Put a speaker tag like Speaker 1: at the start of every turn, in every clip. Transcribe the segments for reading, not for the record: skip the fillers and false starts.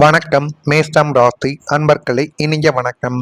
Speaker 1: வணக்கம். மேஷம் ராசி அன்பர்களே, இனிய வணக்கம்.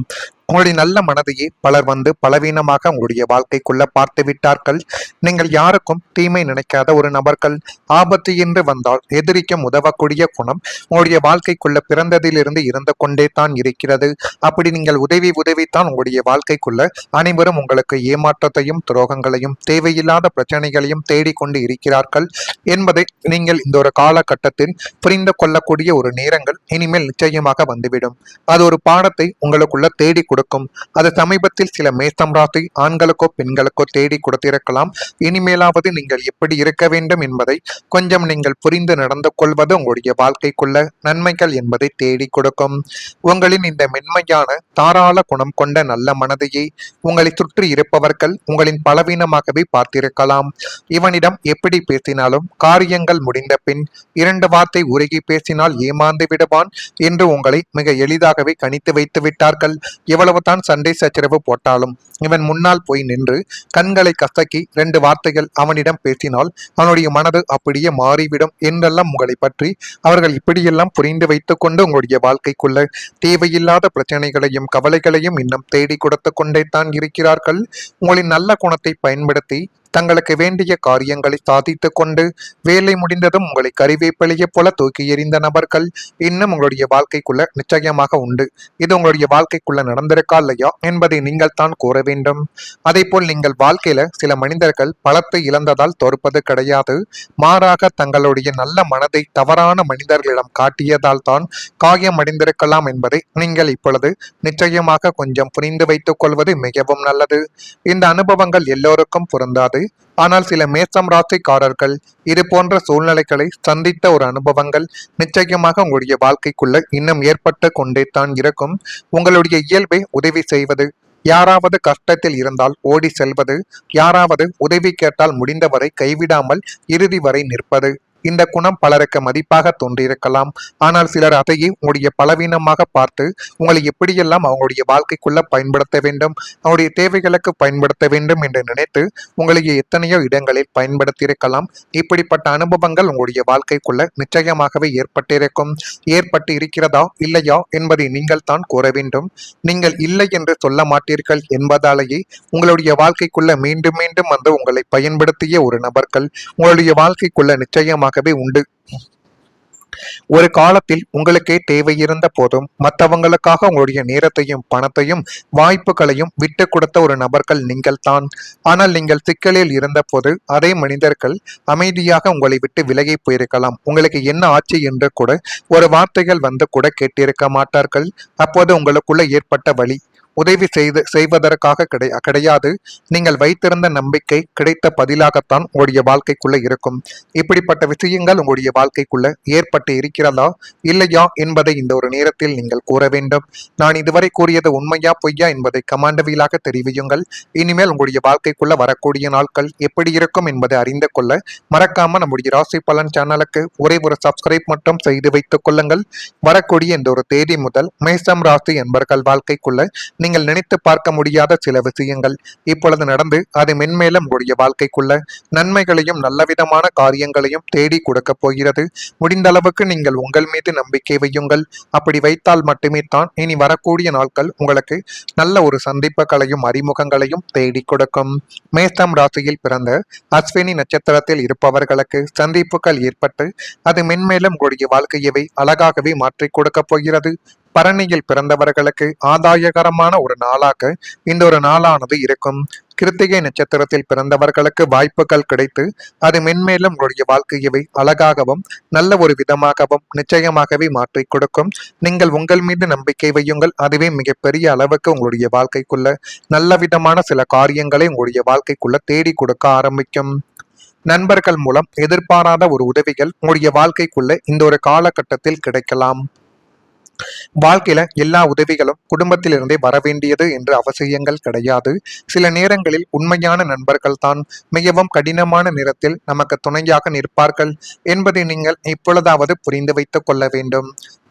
Speaker 1: உங்களுடைய நல்ல மனதையே பலர் வந்து பலவீனமாக உங்களுடைய வாழ்க்கைக்குள்ள பார்த்து விட்டார்கள். நீங்கள் யாருக்கும் தீமை நினைக்காத ஒரு நபர்கள். ஆபத்து என்று வந்தால் எதிரிக்கும் உதவக்கூடிய குணம் உங்களுடைய வாழ்க்கைக்குள்ள பிறந்ததிலிருந்து இருந்து கொண்டே தான் இருக்கிறது. அப்படி நீங்கள் உதவித்தான் உங்களுடைய வாழ்க்கைக்குள்ள அனைவரும் உங்களுக்கு ஏமாற்றத்தையும் துரோகங்களையும் தேவையில்லாத பிரச்சனைகளையும் தேடிக்கொண்டு இருக்கிறார்கள் என்பதை நீங்கள் இந்த ஒரு காலகட்டத்தில் புரிந்து கொள்ளக்கூடிய ஒரு நேரங்கள் இனிமேல் நிச்சயமாக வந்துவிடும். அது ஒரு பாடத்தை உங்களுக்குள்ள தேடி கொடுக்கும். அது சமீபத்தில் சில மேஷம் ராசி ஆண்களுக்கோ பெண்களுக்கோ தேடி கொடுத்திருக்கலாம். இனிமேலாவது நீங்கள் எப்படி இருக்க வேண்டும் என்பதை கொஞ்சம் நீங்கள் புரிந்து நடந்து கொள்வது உங்களுடைய வாழ்க்கைக்குள்ள நன்மைகள் என்பதை தேடி கொடுக்கும். உங்களின் இந்த மென்மையான தாராள குணம் கொண்ட நல்ல மனதையே உங்களை சுற்றி இருப்பவர்கள் உங்களின் பலவீனமாகவே பார்த்திருக்கலாம். இவனிடம் எப்படி பேசினாலும் காரியங்கள் முடிந்த பின் 2 வார்த்தை உருகி பேசினால் ஏமாந்து விடுவான் என்று உங்களை மிக எளிதாகவே கணித்து வைத்து விட்டார்கள். எவ்வளவுதான் சண்டை சச்சரவு போட்டாலும் இவன் முன்னால் போய் நின்று கண்களை கசக்கி 2 வார்த்தைகள் அவனிடம் பேசினால் அவனுடைய மனது அப்படியே மாறிவிடும் என்றெல்லாம் உங்களை பற்றி அவர்கள் இப்படியெல்லாம் புரிந்து வைத்துக் கொண்டு உங்களுடைய வாழ்க்கைக்குள்ள தேவையில்லாத பிரச்சனைகளையும் கவலைகளையும் இன்னும் தேடி கொடுத்து கொண்டே தான் இருக்கிறார்கள். உங்களின் நல்ல குணத்தை பயன்படுத்தி தங்களுக்கு வேண்டிய காரியங்களை சாதித்து கொண்டு வேலை முடிந்ததும் உங்களை கறிவேப்பிலையை போல தூக்கி எறிந்த நபர்கள் இன்னும் உங்களுடைய வாழ்க்கைக்குள்ள நிச்சயமாக உண்டு. இது உங்களுடைய வாழ்க்கைக்குள்ள நடந்திருக்கா இல்லையா என்பதை நீங்கள் தான் கூற வேண்டும். அதே போல் நீங்கள் வாழ்க்கையில சில மனிதர்கள் பலத்தை இழந்ததால் தோற்பது கிடையாது. மாறாக தங்களுடைய நல்ல மனதை தவறான மனிதர்களிடம் காட்டியதால் தான் காயமடைந்திருக்கலாம் என்பதை நீங்கள் இப்பொழுது நிச்சயமாக கொஞ்சம் புரிந்து வைத்துக் கொள்வது மிகவும் நல்லது. இந்த அனுபவங்கள் எல்லோருக்கும் பொருந்தாது. ஆனால் சில மேஷம் ராசிக்காரர்கள் இது போன்ற சூழ்நிலைகளை சந்தித்த ஒரு அனுபவங்கள் நிச்சயமாக உங்களுடைய வாழ்க்கைக்குள்ள இன்னும் ஏற்பட்டு கொண்டே தான் இருக்கும். உங்களுடைய இயல்பை உதவி செய்வது, யாராவது கஷ்டத்தில் இருந்தால் ஓடி செல்வது, யாராவது உதவி கேட்டால் முடிந்தவரை கைவிடாமல் இறுதி வரை நிற்பது, இந்த குணம் பலருக்கு மதிப்பாக தோன்றியிருக்கலாம். ஆனால் சிலர் அதையே உங்களுடைய பலவீனமாக பார்த்து உங்களை எப்படியெல்லாம் அவங்களுடைய வாழ்க்கைக்குள்ள பயன்படுத்த வேண்டும், அவருடைய தேவைகளுக்கு பயன்படுத்த வேண்டும் என்று நினைத்து உங்களுடைய எத்தனையோ இடங்களில் பயன்படுத்தியிருக்கலாம். இப்படிப்பட்ட அனுபவங்கள் உங்களுடைய வாழ்க்கைக்குள்ள நிச்சயமாகவே ஏற்பட்டு இருக்கிறதா இல்லையா என்பதை நீங்கள் தான் கூற வேண்டும். நீங்கள் இல்லை என்று சொல்ல மாட்டீர்கள் என்பதாலேயே உங்களுடைய வாழ்க்கைக்குள்ள மீண்டும் மீண்டும் வந்து உங்களை பயன்படுத்திய ஒரு நபர்கள் உங்களுடைய வாழ்க்கைக்குள்ள நிச்சயமாக உண்டு. ஒரு காலத்தில் உங்களுக்கே தேவை இருந்த போதும் மற்றவங்களுக்காக உங்களுடைய நேரத்தையும் பணத்தையும் வாய்ப்புகளையும் விட்டு கொடுத்த ஒரு நபர்கள் நீங்கள் தான். ஆனால் நீங்கள் சிக்கலில் இருந்த போது அதே மனிதர்கள் அமைதியாக உங்களை விட்டு விலகி போயிருக்கலாம். உங்களுக்கு என்ன ஆச்சு என்று கூட ஒரு வார்த்தைகள் வந்து கூட கேட்டிருக்க மாட்டார்கள். அப்போது உங்களுக்குள்ள ஏற்பட்ட வலி உதவி செய்வதற்காக கிடையாது. நீங்கள் வைத்திருந்த நம்பிக்கை கிடைத்த பதிலாகத்தான் உங்களுடைய வாழ்க்கைக்குள்ள இருக்கும். இப்படிப்பட்ட விஷயங்கள் உங்களுடைய வாழ்க்கைக்குள்ள ஏற்பட்டு இருக்கிறதா இல்லையா என்பதை இந்த ஒரு நேரத்தில் நீங்கள் கூற வேண்டும். நான் இதுவரை கூறியது உண்மையா பொய்யா என்பதை கமாண்டவியலாக தெரிவியுங்கள். இனிமேல் உங்களுடைய வாழ்க்கைக்குள்ள வரக்கூடிய நாட்கள் எப்படி இருக்கும் என்பதை அறிந்து கொள்ள மறக்காம நம்முடைய ராசி பலன் சேனலுக்கு ஒரே ஒரு சப்ஸ்கிரைப் மட்டும் செய்து வைத்துக் கொள்ளுங்கள். வரக்கூடிய இந்த ஒரு தேதி முதல் மேஷம் ராசி என்பர்கள் வாழ்க்கைக்குள்ள நீங்கள் நினைத்து பார்க்க முடியாத சில விஷயங்கள் இப்பொழுது நடந்து அது மென்மேலும் உங்களுடைய வாழ்க்கைக்குள்ள நன்மைகளையும் நல்லவிதமான காரியங்களையும் தேடி கொடுக்க போகிறது. முடிந்த அளவுக்கு நீங்கள் உங்கள் மீது நம்பிக்கை வையுங்கள். அப்படி வைத்தால் மட்டுமே தான் இனி வரக்கூடிய நாட்கள் உங்களுக்கு நல்ல ஒரு சந்திப்புகளையும் அறிமுகங்களையும் தேடி கொடுக்கும். மேஷம் ராசியில் பிறந்த அஸ்வினி நட்சத்திரத்தில் இருப்பவர்களுக்கு சந்திப்புகள் ஏற்பட்டு அது மென்மேலும் உங்களுடைய வாழ்க்கையவை அழகாகவே மாற்றி கொடுக்க போகிறது. பரணியில் பிறந்தவர்களுக்கு ஆதாயகரமான ஒரு நாளாக இந்த ஒரு நாளானது இருக்கும். கிருத்திகை நட்சத்திரத்தில் பிறந்தவர்களுக்கு வாய்ப்புகள் கிடைத்து அது மென்மேலும் உங்களுடைய வாழ்க்கையவை அழகாகவும் நல்ல ஒரு விதமாகவும் நிச்சயமாகவே மாற்றி கொடுக்கும். நீங்கள் உங்கள் மீது நம்பிக்கை வையுங்கள். அதுவே மிகப்பெரிய அளவுக்கு உங்களுடைய வாழ்க்கைக்குள்ள நல்ல விதமான சில காரியங்களை உங்களுடைய வாழ்க்கைக்குள்ள தேடி கொடுக்க ஆரம்பிக்கும். நண்பர்கள் மூலம் எதிர்பாராத ஒரு உதவிகள் உங்களுடைய வாழ்க்கைக்குள்ள இந்த ஒரு காலகட்டத்தில் கிடைக்கலாம். வாழ்க்கையில எல்லா உதவிகளும் குடும்பத்திலிருந்தே வரவேண்டியது என்று அவசியங்கள் கிடையாது. சில நேரங்களில் உண்மையான நண்பர்கள் தான் மிகவும் கடினமான நேரத்தில் நமக்கு துணையாக நிற்பார்கள் என்பதை நீங்கள் இப்பொழுதாவது புரிந்து வைத்துக் கொள்ள வேண்டும்.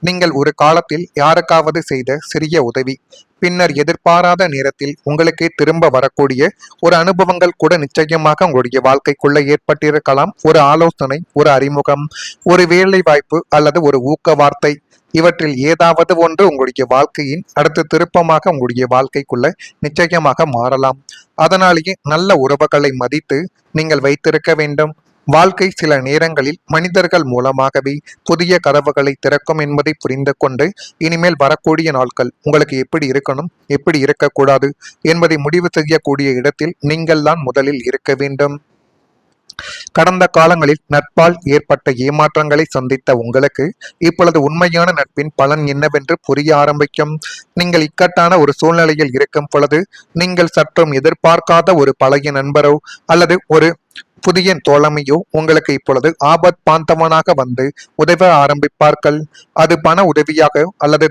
Speaker 1: நீங்கள் ஒரு காலத்தில் யாருக்காவது செய்த சிறிய உதவி பின்னர் எதிர்பாராத நேரத்தில் உங்களுக்கே திரும்ப வரக்கூடிய ஒரு அனுபவங்கள் கூட நிச்சயமாக உங்களுடைய வாழ்க்கைக்குள்ள ஏற்பட்டிருக்கலாம். ஒரு ஆலோசனை, ஒரு அறிமுகம், ஒரு வேலை வாய்ப்பு அல்லது ஒரு ஊக்க வார்த்தை, இவற்றில் ஏதாவது ஒன்று உங்களுடைய வாழ்க்கையின் அடுத்த திருப்பமாக உங்களுடைய வாழ்க்கைக்குள்ள நிச்சயமாக மாறலாம். அதனாலேயே நல்ல உறவுகளை மதித்து நீங்கள் வைத்திருக்க வேண்டும். வாழ்க்கை சில நேரங்களில் மனிதர்கள் மூலமாகவே புதிய கதவுகளை திறக்கும் என்பதை புரிந்து கொண்டு இனிமேல் வரக்கூடிய நாட்கள் உங்களுக்கு எப்படி இருக்கணும், எப்படி இருக்கக்கூடாது என்பதை முடிவு செய்யக்கூடிய இடத்தில் நீங்கள் தான் முதலில் இருக்க வேண்டும். கடந்த காலங்களில் நட்பால் ஏற்பட்ட ஏமாற்றங்களை சந்தித்த உங்களுக்கு இப்பொழுது உண்மையான நட்பின் பலன் என்னவென்று புரிய ஆரம்பிக்கும். நீங்கள் இக்கட்டான ஒரு சூழ்நிலையில் இருக்கும் பொழுது நீங்கள் சற்றும் எதிர்பார்க்காத ஒரு பழைய நண்பரோ அல்லது ஒரு புதிய தோழமையோ உங்களுக்கு இப்பொழுது ஆபத் பாந்தவனாக வந்து உதவ ஆரம்பிப்பார்கள். அது பண உதவியாக அல்லது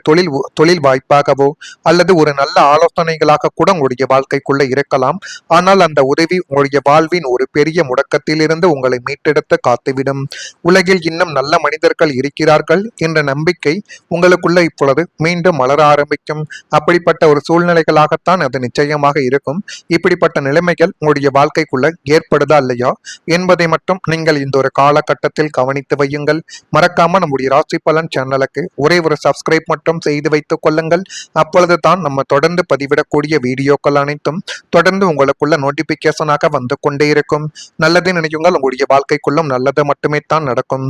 Speaker 1: தொழில் வாய்ப்பாகவோ அல்லது ஒரு நல்ல ஆலோசனைகளாக கூட உங்களுடைய வாழ்க்கைக்குள்ள இருக்கலாம். ஆனால் அந்த உதவி உங்களுடைய வாழ்வின் ஒரு பெரிய முடக்கத்திலிருந்து உங்களை மீட்டெடுத்து காத்துவிடும். உலகில் இன்னும் நல்ல மனிதர்கள் இருக்கிறார்கள் என்ற நம்பிக்கை உங்களுக்குள்ள இப்பொழுது மீண்டும் மலர ஆரம்பிக்கும். அப்படிப்பட்ட ஒரு சூழ்நிலைகளாகத்தான் அது நிச்சயமாக இருக்கும். இப்படிப்பட்ட நிலைமைகள் உங்களுடைய வாழ்க்கைக்குள்ள ஏற்படுதா இல்லையா என்பதை மட்டும் நீங்கள் இந்த ஒரு காலகட்டத்தில் கவனித்து வையுங்கள். மறக்காம நம்முடைய ராசி பலன் சேனலுக்கு ஒரே ஒரு சப்ஸ்கிரைப் மட்டும் செய்து வைத்துக் கொள்ளுங்கள். அப்பொழுது தான் நம்ம தொடர்ந்து பதிவிடக்கூடிய வீடியோக்கள் அனைத்தும் தொடர்ந்து உங்களுக்குள்ள நோட்டிபிகேஷனாக வந்து கொண்டே இருக்கும். நல்லது நினைக்குங்கள், உங்களுடைய வாழ்க்கைக்குள்ளும் நல்லது மட்டுமே தான் நடக்கும்.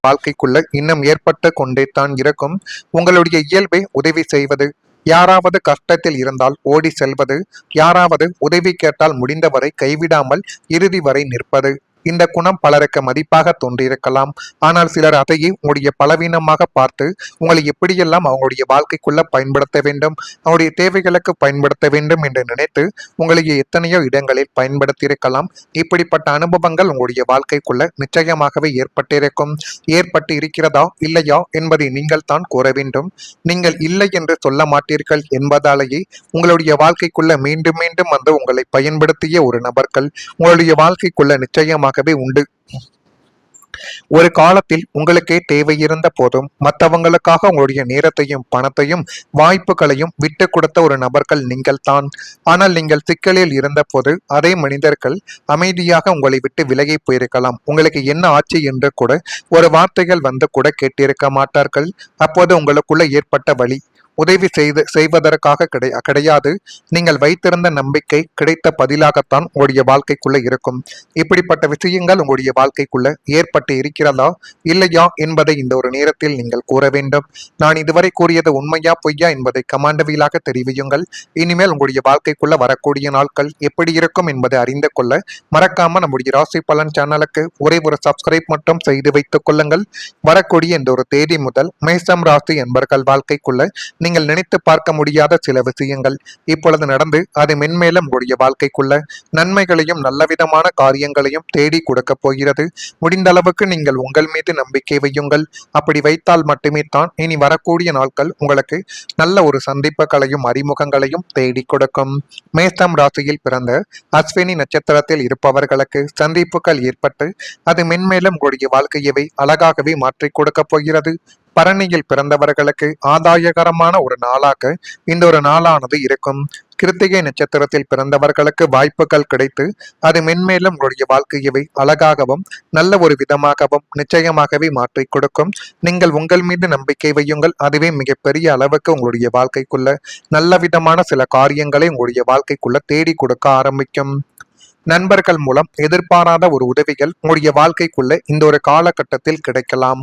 Speaker 1: வாழ்க்கைக்குள்ள இன்னும் ஏற்பட்டு கொண்டே தான் இருக்கும். உங்களுடைய இயல்பை உதவி செய்வது, யாராவது கஷ்டத்தில் இருந்தால் ஓடி செல்வது, யாராவது உதவி கேட்டால் முடிந்தவரை கைவிடாமல் இறுதி வரை நிற்பது, இந்த குணம் பலருக்கு மதிப்பாக தோன்றியிருக்கலாம். ஆனால் சிலர் அதையே உங்களுடைய பலவீனமாக பார்த்து உங்களை எப்படியெல்லாம் அவங்களுடைய வாழ்க்கைக்குள்ள பயன்படுத்த வேண்டும், அவருடைய தேவைகளுக்கு பயன்படுத்த வேண்டும் என்று நினைத்து உங்களுடைய எத்தனையோ இடங்களில் பயன்படுத்தியிருக்கலாம். இப்படிப்பட்ட அனுபவங்கள் உங்களுடைய வாழ்க்கைக்குள்ள நிச்சயமாகவே ஏற்பட்டிருக்கும். ஏற்பட்டு இருக்கிறதா இல்லையா என்பதை நீங்கள் தான் கூற வேண்டும். நீங்கள் இல்லை என்று சொல்ல மாட்டீர்கள் என்பதாலேயே உங்களுடைய வாழ்க்கைக்குள்ள மீண்டும் மீண்டும் வந்து உங்களை பயன்படுத்திய ஒரு நபர்கள் உங்களுடைய வாழ்க்கைக்குள்ள நிச்சயமாக உண்டு. ஒரு காலத்தில் உங்களுக்கே தேவை இருந்த போதும் மற்றவங்களுக்காக உங்களுடைய நேரத்தையும் பணத்தையும் வாய்ப்புகளையும் விட்டு கொடுத்த ஒரு நபர்கள் நீங்கள் தான். ஆனால் நீங்கள் சிக்கலில் இருந்த போது அதே மனிதர்கள் அமைதியாக உங்களை விட்டு விலகி போயிருக்கலாம். உங்களுக்கு என்ன ஆட்சி என்று கூட ஒரு வார்த்தைகள் வந்து கூட கேட்டிருக்க மாட்டார்கள். அப்போது உங்களுக்குள்ள ஏற்பட்ட வழி உதவி செய்வதற்காக கிடையாது. நீங்கள் வைத்திருந்த நம்பிக்கை கிடைத்த பதிலாகத்தான் உங்களுடைய வாழ்க்கைக்குள்ள இருக்கும். இப்படிப்பட்ட விஷயங்கள் உங்களுடைய வாழ்க்கைக்குள்ள ஏற்பட்டு இருக்கிறதா இல்லையா என்பதை இந்த ஒரு நேரத்தில் நீங்கள் கூற வேண்டும். நான் இதுவரை கூறியது உண்மையா பொய்யா என்பதை கமாண்டவியலாக தெரிவியுங்கள். இனிமேல் உங்களுடைய வாழ்க்கைக்குள்ள வரக்கூடிய நாட்கள் எப்படி இருக்கும் என்பதை அறிந்து கொள்ள மறக்காம நம்முடைய ராசி பலன் சேனலுக்கு ஒரே ஒரு சப்ஸ்கிரைப் மட்டும் செய்து வைத்துக் கொள்ளுங்கள். வரக்கூடிய இந்த ஒரு தேதி முதல் மேஷம் ராசி என்பர்கள் வாழ்க்கைக்குள்ள நீங்கள் நினைத்து பார்க்க முடியாத சில விஷயங்கள் இப்பொழுது நடந்து அது மென்மேலும் உங்களுடைய வாழ்க்கைக்குள்ள நன்மைகளையும் நல்லவிதமான காரியங்களையும் தேடி கொடுக்க போகிறது. முடிந்த அளவுக்கு நீங்கள் உங்கள் மீது நம்பிக்கை வையுங்கள். அப்படி வைத்தால் மட்டுமே தான் இனி வரக்கூடிய நாட்கள் உங்களுக்கு நல்ல ஒரு சந்திப்புகளையும் அறிமுகங்களையும் தேடி கொடுக்கும். மேஷம் ராசியில் பிறந்த அஸ்வினி நட்சத்திரத்தில் இருப்பவர்களுக்கு சந்திப்புகள் ஏற்பட்டு அது மென்மேலும் உங்களுடைய வாழ்க்கையவை அழகாகவே மாற்றிக் கொடுக்க போகிறது. பரணியில் பிறந்தவர்களுக்கு ஆதாயகரமான ஒரு நாளாக இந்த ஒரு நாளானது இருக்கும். கிருத்திகை நட்சத்திரத்தில் பிறந்தவர்களுக்கு வாய்ப்புகள் கிடைத்து அது மென்மேலும் உங்களுடைய வாழ்க்கையவை அழகாகவும் நல்ல ஒரு விதமாகவும் நிச்சயமாகவே மாற்றிக் கொடுக்கும். நீங்கள் உங்கள் மீது நம்பிக்கை வையுங்கள். அதுவே மிகப்பெரிய அளவுக்கு உங்களுடைய வாழ்க்கைக்குள்ள நல்ல விதமான சில காரியங்களை உங்களுடைய வாழ்க்கைக்குள்ள தேடி கொடுக்க ஆரம்பிக்கும். நண்பர்கள் மூலம் எதிர்பாராத ஒரு உதவிகள் உங்களுடைய வாழ்க்கைக்குள்ள இந்த ஒரு காலகட்டத்தில் கிடைக்கலாம்.